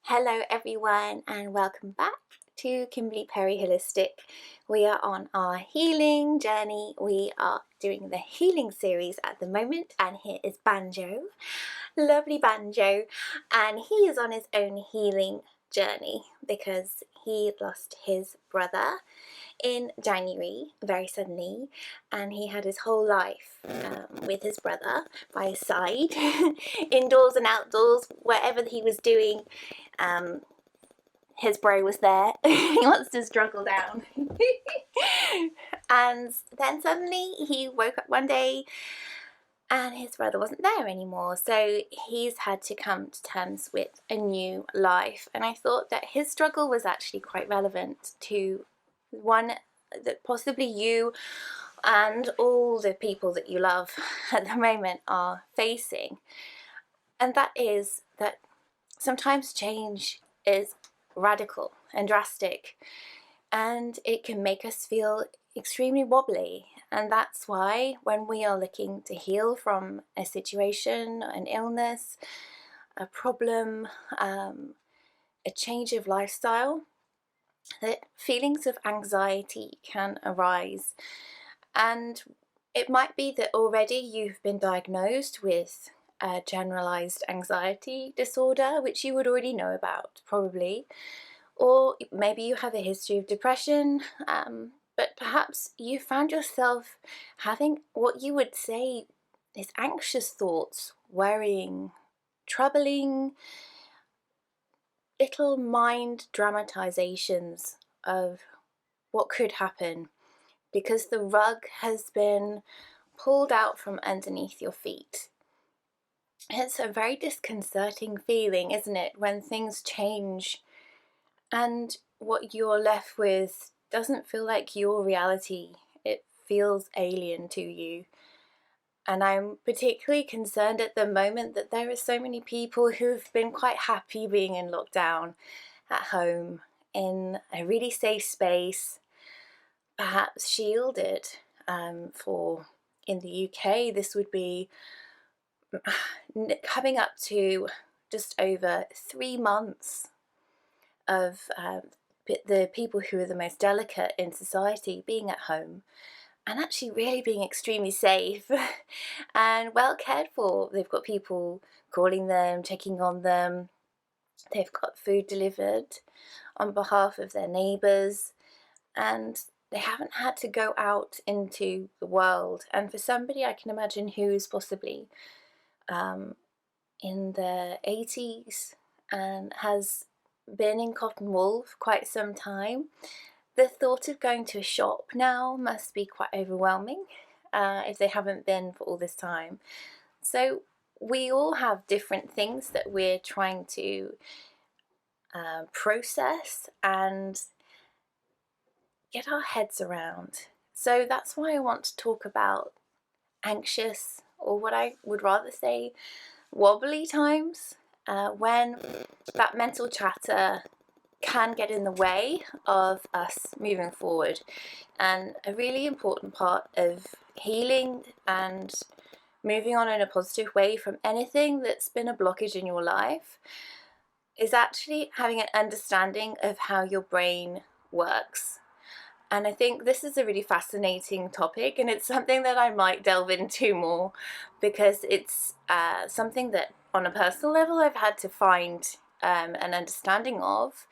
Hello everyone and welcome back to Kimberly Perry Holistic. We are on our healing journey. We are doing the healing series at the moment, and here is Banjo, lovely Banjo, and he is on his own healing journey because he lost his brother in January very suddenly, and he had his whole life with his brother by his side, indoors and outdoors, wherever he was doing. His bro was there. He wants to struggle down. And then suddenly he woke up one day and his brother wasn't there anymore. So he's had to come to terms with a new life. And I thought that his struggle was actually quite relevant to one that possibly you and all the people that you love at the moment are facing. And that is that sometimes change is radical and drastic, and it can make us feel extremely wobbly. And that's why when we are looking to heal from a situation, an illness, a problem, a change of lifestyle, that feelings of anxiety can arise. And it might be that already you've been diagnosed with a generalized anxiety disorder, which you would already know about probably, or maybe you have a history of depression, but perhaps you found yourself having what you would say is anxious thoughts, worrying, troubling, little mind dramatizations of what could happen because the rug has been pulled out from underneath your feet. It's a very disconcerting feeling, isn't it, when things change and what you're left with doesn't feel like your reality. It feels alien to you. And I'm particularly concerned at the moment that there are so many people who've been quite happy being in lockdown at home in a really safe space, perhaps shielded. For in the UK, this would be coming up to just over 3 months of the people who are the most delicate in society being at home and actually really being extremely safe and well cared for. They've got people calling them, checking on them. They've got food delivered on behalf of their neighbours, and they haven't had to go out into the world. And for somebody I can imagine who's possibly in their 80s and has been in cotton wool for quite some time, the thought of going to a shop now must be quite overwhelming if they haven't been for all this time. So we all have different things that we're trying to process and get our heads around. So that's why I want to talk about anxious, or what I would rather say, wobbly times, when that mental chatter can get in the way of us moving forward. And a really important part of healing and moving on in a positive way from anything that's been a blockage in your life is actually having an understanding of how your brain works. And I think this is a really fascinating topic, and it's something that I might delve into more because it's something that on a personal level I've had to find an understanding of,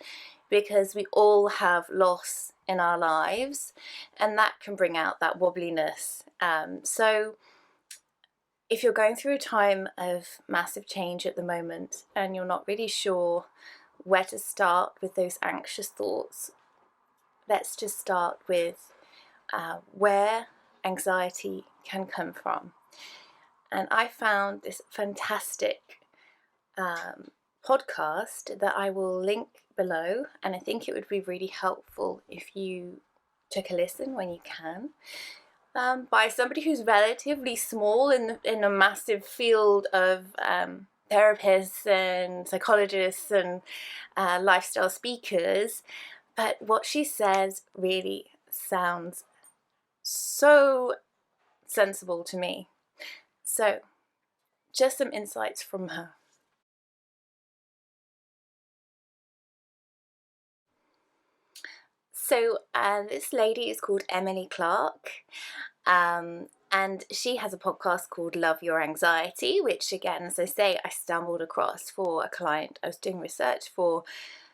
because we all have loss in our lives and that can bring out that wobbliness. So if you're going through a time of massive change at the moment and you're not really sure where to start with those anxious thoughts, let's just start with where anxiety can come from. And I found this fantastic podcast that I will link below, and I think it would be really helpful if you took a listen when you can, by somebody who's relatively small in a massive field of therapists and psychologists and lifestyle speakers. But what she says really sounds so sensible to me. So just some insights from her. So this lady is called Emily Clark, and she has a podcast called Love Your Anxiety, which again, as I say, I stumbled across for a client I was doing research for.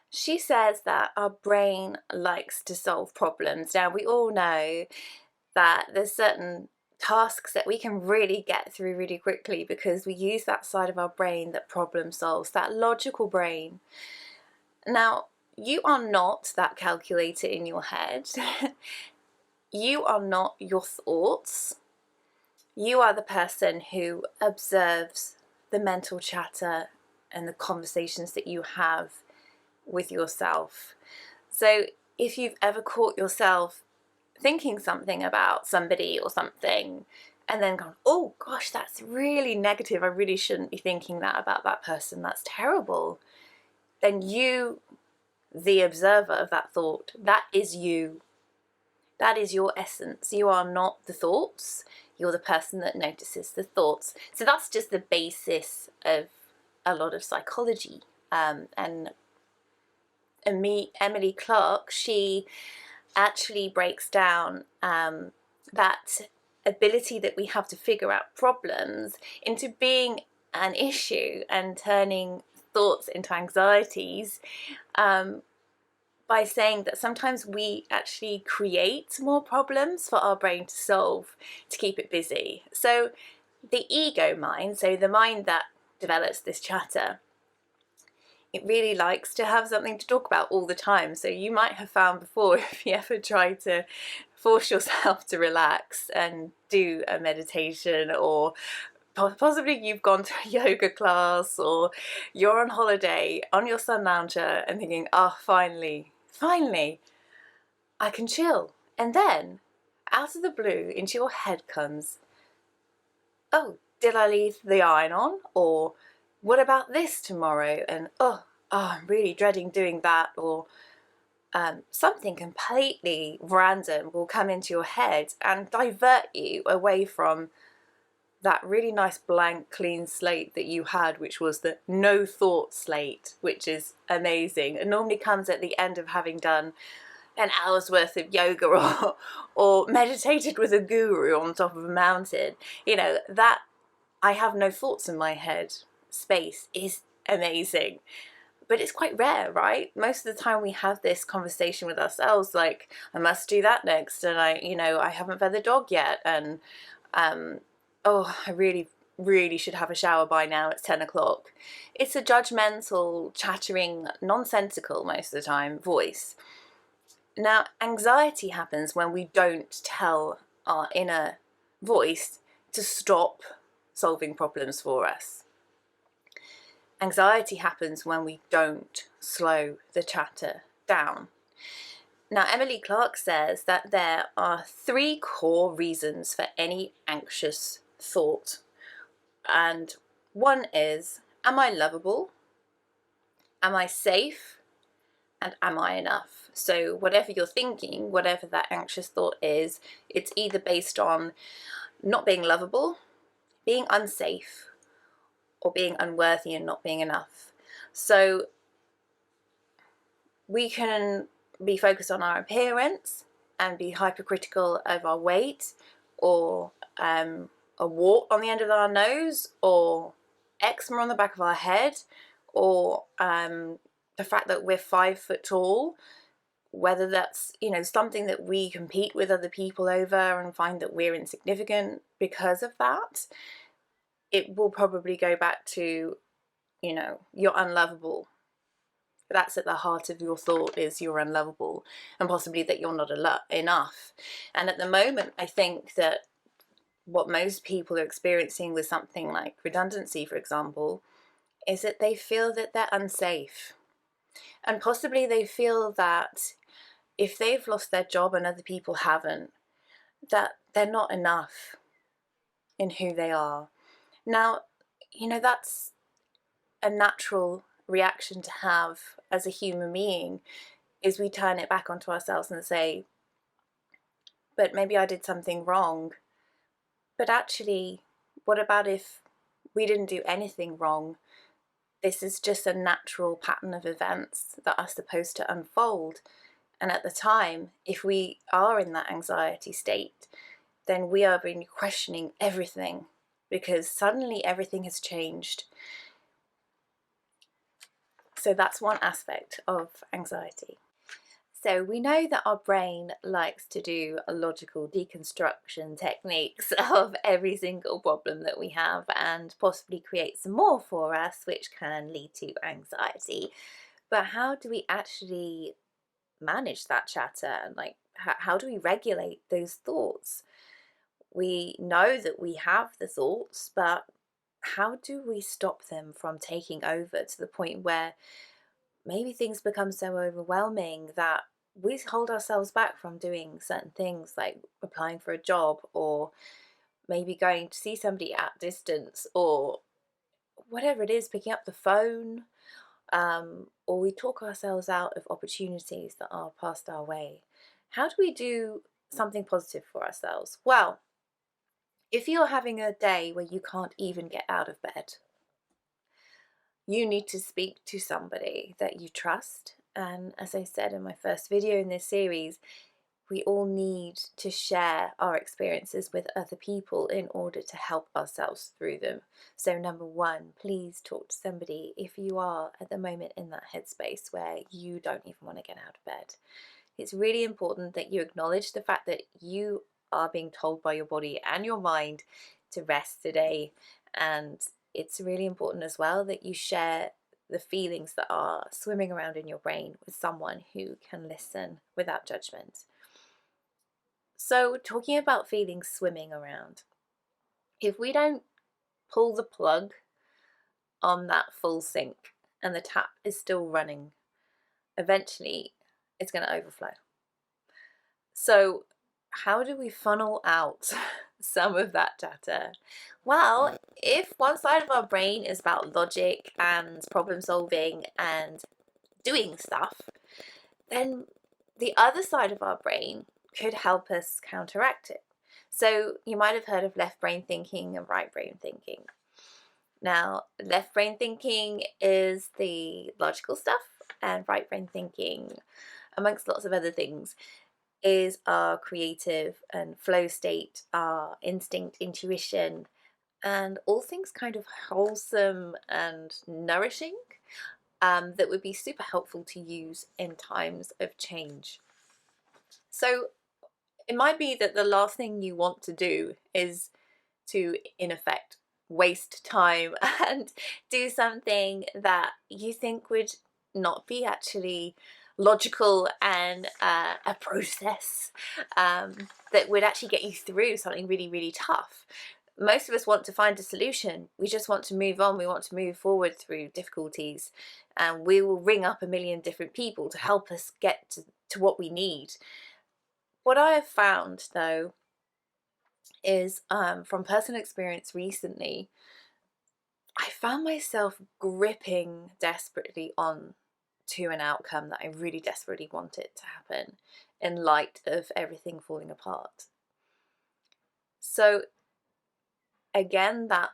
She says that our brain likes to solve problems. Now, we all know that there's certain tasks that we can really get through really quickly because we use that side of our brain that problem solves, that logical brain. Now, you are not that calculator in your head. You are not your thoughts. You are the person who observes the mental chatter and the conversations that you have with yourself. So if you've ever caught yourself thinking something about somebody or something and then gone, oh gosh, that's really negative, I really shouldn't be thinking that about that person, that's terrible, then you, the observer of that thought, that is you. That is your essence. You are not the thoughts. You're the person that notices the thoughts. So that's just the basis of a lot of psychology. And Emily Clark, she actually breaks down that ability that we have to figure out problems into being an issue and turning thoughts into anxieties, by saying that sometimes we actually create more problems for our brain to solve to keep it busy. So the ego mind, so the mind that develops this chatter, it really likes to have something to talk about all the time. So you might have found before, if you ever try to force yourself to relax and do a meditation, or possibly you've gone to a yoga class, or you're on holiday on your sun lounger and thinking, oh, finally, I can chill. And then, out of the blue, into your head comes, oh, did I leave the iron on? Or what about this tomorrow? And I'm really dreading doing that. Or something completely random will come into your head and divert you away from that really nice blank clean slate that you had, which was the no thought slate, which is amazing. It normally comes at the end of having done an hour's worth of yoga or meditated with a guru on top of a mountain. You know, that I have no thoughts in my head space is amazing. But it's quite rare, right? Most of the time we have this conversation with ourselves, like, I must do that next, and I haven't fed the dog yet, and I really should have a shower by now, it's 10 o'clock. It's a judgmental, chattering, nonsensical, most of the time, voice. Now, anxiety happens when we don't tell our inner voice to stop solving problems for us. Anxiety happens when we don't slow the chatter down. Now, Emily Clark says that there are 3 core reasons for any anxious thought. And one is, am I lovable? Am I safe? And am I enough? So whatever you're thinking, whatever that anxious thought is, it's either based on not being lovable, being unsafe, or being unworthy and not being enough. So we can be focused on our appearance and be hypercritical of our weight, or a wart on the end of our nose, or eczema on the back of our head, or the fact that we're 5 foot tall, whether that's, something that we compete with other people over and find that we're insignificant because of that, it will probably go back to, you're unlovable. That's at the heart of your thought, is you're unlovable, and possibly that you're not enough. And at the moment, I think that what most people are experiencing with something like redundancy, for example, is that they feel that they're unsafe. And possibly they feel that if they've lost their job and other people haven't, that they're not enough in who they are. Now, that's a natural reaction to have as a human being, is we turn it back onto ourselves and say, but maybe I did something wrong. But actually, what about if we didn't do anything wrong? This is just a natural pattern of events that are supposed to unfold. And at the time, if we are in that anxiety state, then we are really questioning everything, because suddenly everything has changed. So that's one aspect of anxiety. So we know that our brain likes to do a logical deconstruction techniques of every single problem that we have, and possibly create some more for us, which can lead to anxiety. But how do we actually manage that chatter? Like, how do we regulate those thoughts? We know that we have the thoughts, but how do we stop them from taking over to the point where maybe things become so overwhelming that we hold ourselves back from doing certain things, like applying for a job, or maybe going to see somebody at distance, or whatever it is, picking up the phone, or we talk ourselves out of opportunities that are passed our way. How do we do something positive for ourselves? Well, if you're having a day where you can't even get out of bed, you need to speak to somebody that you trust. And as I said in my first video in this series, we all need to share our experiences with other people in order to help ourselves through them. So number one, please talk to somebody if you are at the moment in that headspace where you don't even want to get out of bed. It's really important that you acknowledge the fact that you are being told by your body and your mind to rest today. And it's really important as well that you share the feelings that are swimming around in your brain with someone who can listen without judgment. So, talking about feelings swimming around, if we don't pull the plug on that full sink and the tap is still running, eventually it's going to overflow. So, how do we funnel out some of that data? Well, if one side of our brain is about logic and problem solving and doing stuff, then the other side of our brain could help us counteract it. So you might have heard of left brain thinking and right brain thinking. Now, left brain thinking is the logical stuff, and right brain thinking, amongst lots of other things, is our creative and flow state, our instinct, intuition, and all things kind of wholesome and nourishing, that would be super helpful to use in times of change. So it might be that the last thing you want to do is to, in effect, waste time and do something that you think would not be actually logical and a process that would actually get you through something really, really tough. Most of us want to find a solution. We just want to move on. We want to move forward through difficulties, and we will ring up a million different people to help us get to what we need. What I have found, though, is from personal experience recently, I found myself gripping desperately on to an outcome that I really desperately wanted to happen in light of everything falling apart. So again, that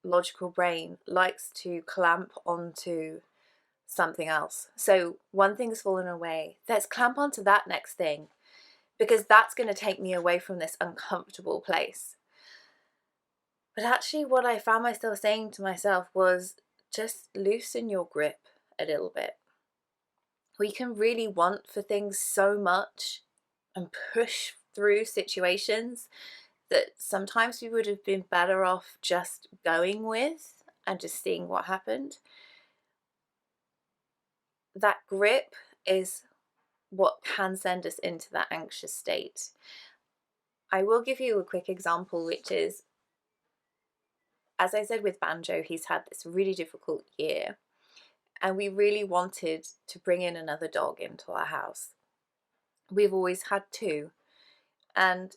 logical brain likes to clamp onto something else. So one thing's fallen away, let's clamp onto that next thing, because that's going to take me away from this uncomfortable place. But actually what I found myself saying to myself was, just loosen your grip a little bit. We can really want for things so much and push through situations that sometimes we would have been better off just going with and just seeing what happened. That grip is what can send us into that anxious state. I will give you a quick example, which is, as I said with Banjo, he's had this really difficult year, and we really wanted to bring in another dog into our house. We've always had two, and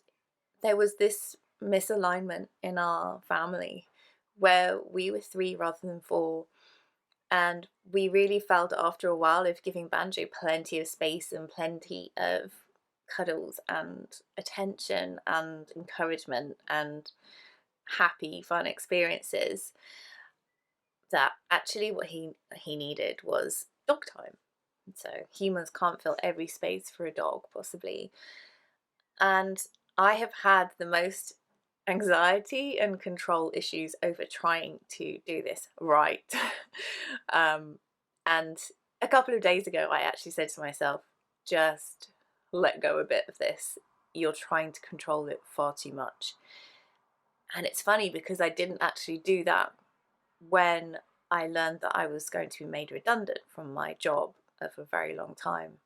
there was this misalignment in our family where we were three rather than four, and we really felt after a while of giving Banjo plenty of space and plenty of cuddles and attention and encouragement and happy, fun experiences, that actually what he needed was dog time. So humans can't fill every space for a dog, possibly. And I have had the most anxiety and control issues over trying to do this right. And a couple of days ago, I actually said to myself, just let go a bit of this. You're trying to control it far too much. And it's funny because I didn't actually do that when I learned that I was going to be made redundant from my job for a very long time.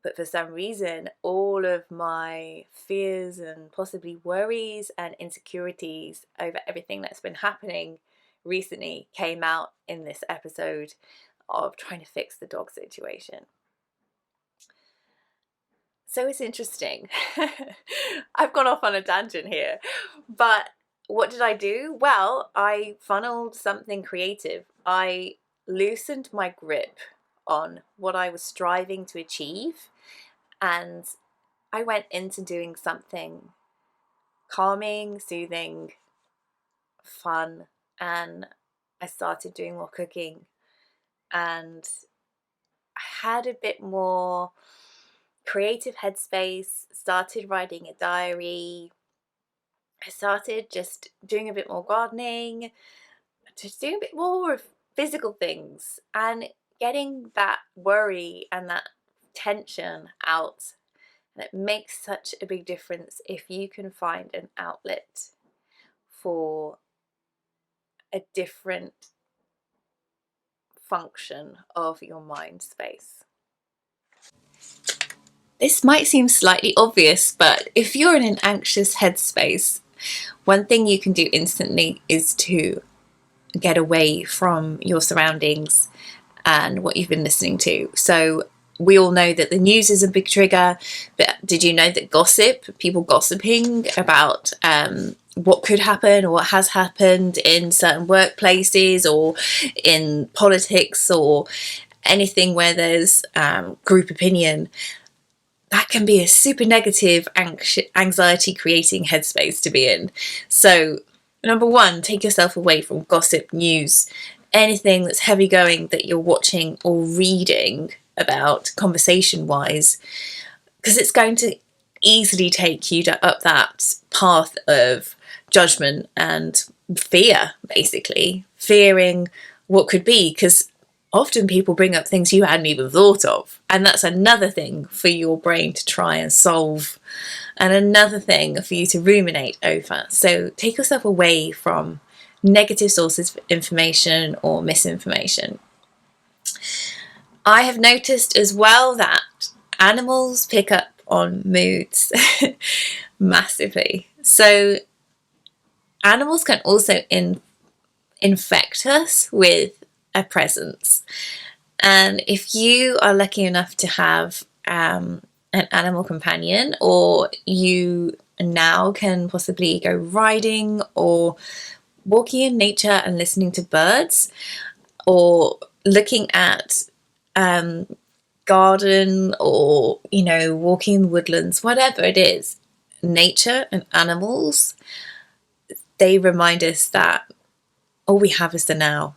But for some reason, all of my fears and possibly worries and insecurities over everything that's been happening recently came out in this episode of trying to fix the dog situation. So it's interesting. I've gone off on a tangent here, but what did I do? Well, I funneled something creative. I loosened my grip on what I was striving to achieve, and I went into doing something calming, soothing, fun, and I started doing more cooking, and I had a bit more creative headspace, started writing a diary. I started just doing a bit more gardening, just doing a bit more of physical things and getting that worry and that tension out. And it makes such a big difference if you can find an outlet for a different function of your mind space. This might seem slightly obvious, but if you're in an anxious headspace, one thing you can do instantly is to get away from your surroundings and what you've been listening to. So we all know that the news is a big trigger, but did you know that people gossiping about what could happen or what has happened in certain workplaces or in politics or anything where there's group opinion, that can be a super negative, anxiety creating headspace to be in. So number one, take yourself away from gossip, news, anything that's heavy going that you're watching or reading about conversation wise, because it's going to easily take you up that path of judgment and fear, basically fearing what could be, because often people bring up things you hadn't even thought of, and that's another thing for your brain to try and solve and another thing for you to ruminate over. So take yourself away from negative sources of information or misinformation. I have noticed as well that animals pick up on moods massively. So animals can also infect us with a presence. And if you are lucky enough to have an animal companion, or you now can possibly go riding or walking in nature and listening to birds, or looking at garden, or walking in woodlands, whatever it is, nature and animals, they remind us that all we have is the now.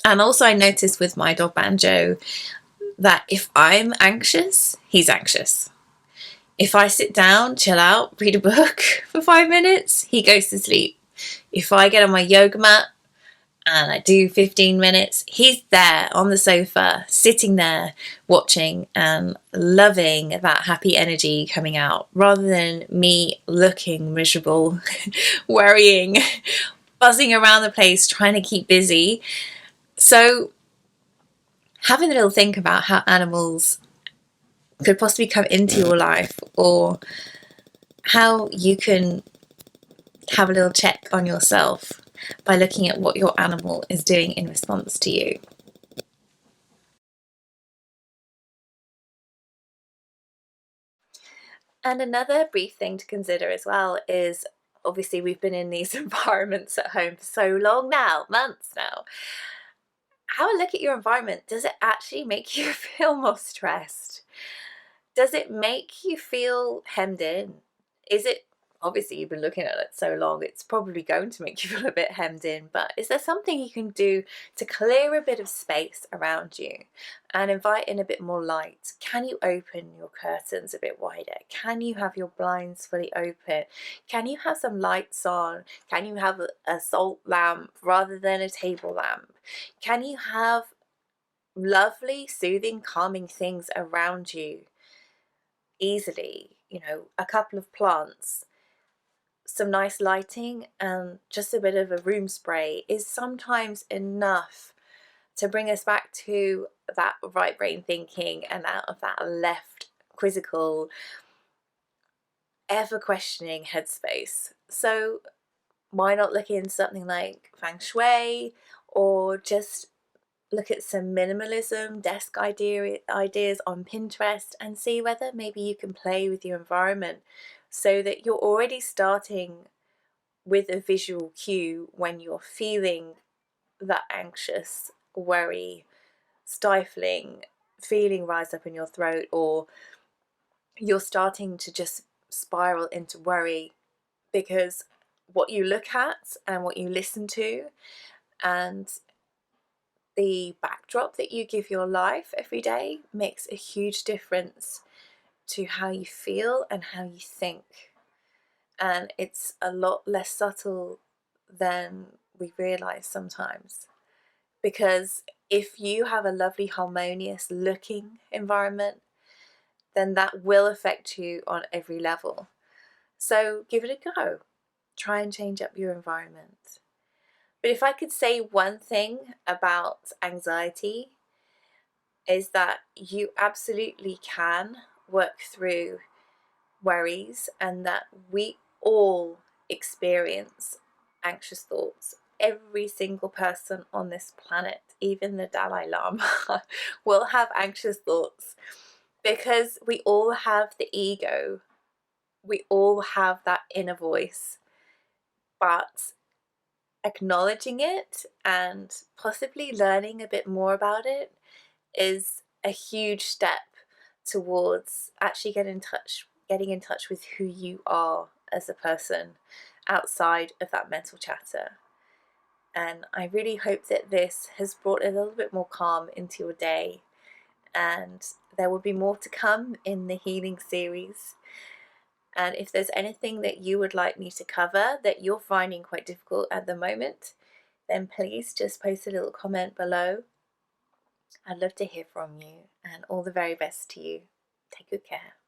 And also I noticed with my dog Banjo that if I'm anxious, he's anxious. If I sit down, chill out, read a book for 5 minutes, he goes to sleep. If I get on my yoga mat and I do 15 minutes, he's there on the sofa, sitting there, watching and loving that happy energy coming out, rather than me looking miserable, worrying, buzzing around the place, trying to keep busy. So having a little think about how animals could possibly come into your life, or how you can have a little check on yourself by looking at what your animal is doing in response to you. And another brief thing to consider as well is, obviously we've been in these environments at home for so long now, months now. Have a look at your environment. Does it actually make you feel more stressed? Does it make you feel hemmed in? Is it obviously you've been looking at it so long, it's probably going to make you feel a bit hemmed in, but is there something you can do to clear a bit of space around you and invite in a bit more light? Can you open your curtains a bit wider? Can you have your blinds fully open? Can you have some lights on? Can you have a salt lamp rather than a table lamp? Can you have lovely, soothing, calming things around you easily? You know, a couple of plants, some nice lighting, and just a bit of a room spray is sometimes enough to bring us back to that right brain thinking and out of that left quizzical, ever questioning headspace. So why not look into something like feng shui, or just look at some minimalism desk ideas on Pinterest and see whether maybe you can play with your environment so that you're already starting with a visual cue when you're feeling that anxious, worry, stifling feeling rise up in your throat, or you're starting to just spiral into worry because what you look at and what you listen to and the backdrop that you give your life every day makes a huge difference to how you feel and how you think. And it's a lot less subtle than we realize sometimes. Because if you have a lovely, harmonious looking environment, then that will affect you on every level. So give it a go. Try and change up your environment. But if I could say one thing about anxiety, is that you absolutely can work through worries, and that we all experience anxious thoughts. Every single person on this planet, even the Dalai Lama, will have anxious thoughts because we all have the ego. We all have that inner voice. But acknowledging it and possibly learning a bit more about it is a huge step towards actually getting in touch with who you are as a person outside of that mental chatter. And I really hope that this has brought a little bit more calm into your day, and there will be more to come in the healing series. And if there's anything that you would like me to cover that you're finding quite difficult at the moment, then please just post a little comment below. I'd love to hear from you, and all the very best to you. Take good care.